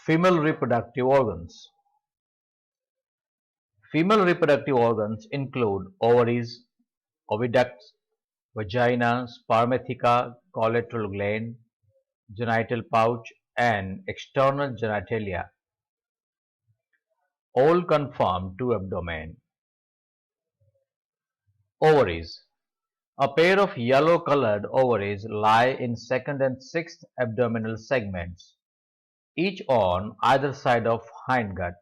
Female reproductive organs. Female reproductive organs include ovaries, oviducts, vagina, spermatheca, collateral gland, genital pouch, and external genitalia, all conform to abdomen. Ovaries. A pair of yellow-colored ovaries lie in second and sixth abdominal segments, each on either side of hindgut,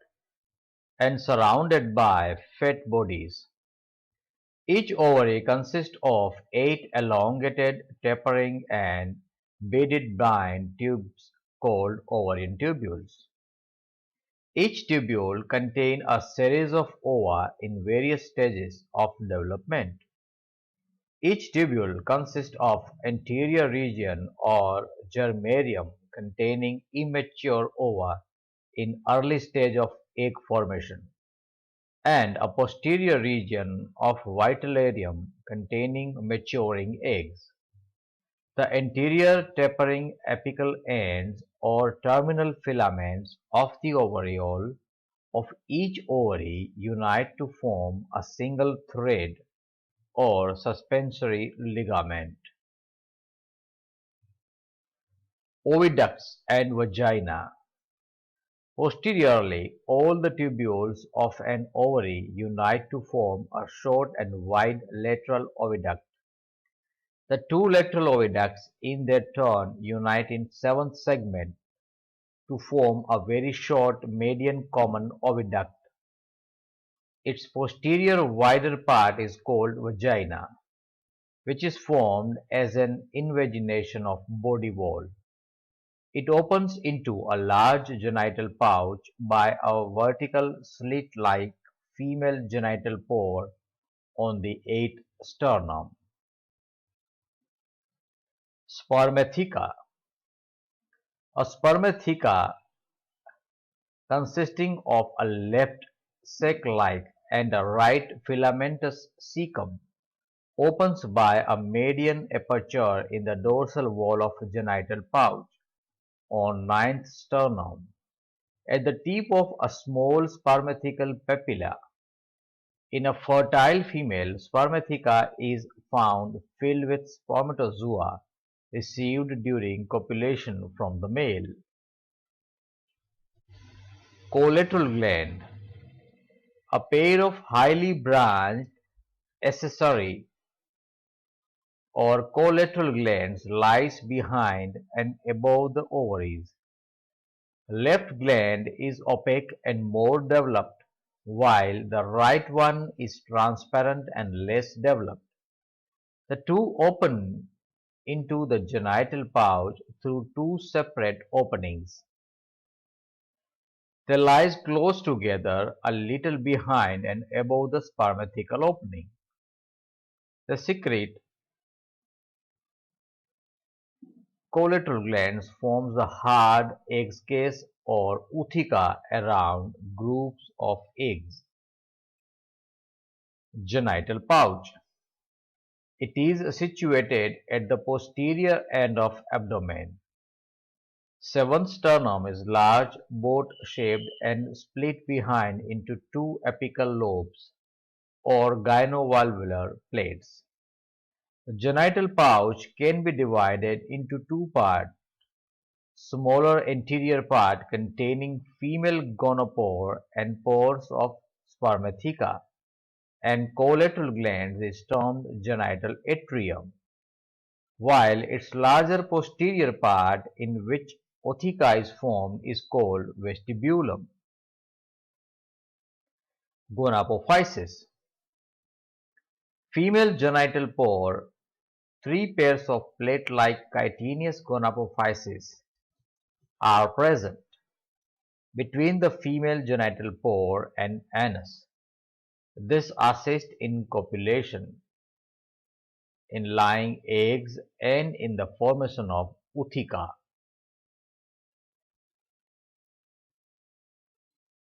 and surrounded by fat bodies. Each ovary consists of 8 elongated, tapering, and beaded blind tubes called ovarian tubules. Each tubule contains a series of ova in various stages of development. Each tubule consists of anterior region or germarium containing immature ova in early stage of egg formation, and a posterior region of vitellarium containing maturing eggs. The anterior tapering apical ends or terminal filaments of the ovariole of each ovary unite to form a single thread or suspensory ligament. Oviducts and vagina. Posteriorly, all the tubules of an ovary unite to form a short and wide lateral oviduct. The two lateral oviducts in their turn unite in seventh segment to form a very short median common oviduct. Its posterior wider part is called vagina, which is formed as an invagination of body wall. It opens into a large genital pouch by a vertical slit-like female genital pore on the eighth sternum. Spermatheca. A spermatheca consisting of a left sac-like and a right filamentous cecum opens by a median aperture in the dorsal wall of genital pouch on ninth sternum at the tip of a small spermathecal papilla. In a fertile female, spermatheca is found filled with spermatozoa received during copulation from the male. Collateral gland. A pair of highly branched accessory or collateral glands lies behind and above the ovaries. Left gland is opaque and more developed, while the right one is transparent and less developed. The two open into the genital pouch through two separate openings. They lie close together a little behind and above the spermathecal opening. They secrete collateral glands forms the hard egg case or ootheca around groups of eggs. Genital pouch. It is situated at the posterior end of abdomen. Seventh sternum is large, boat-shaped and split behind into two apical lobes or gynovalvular plates. The genital pouch can be divided into two parts: smaller anterior part containing female gonopore and pores of spermatheca, and collateral glands is termed genital atrium, while its larger posterior part in which ootheca is formed is called vestibulum. Gonapophysis. Female genital pore. Three pairs of plate-like chitinous gonapophyses are present between the female genital pore and anus. This assists in copulation, in laying eggs, and in the formation of ootheca.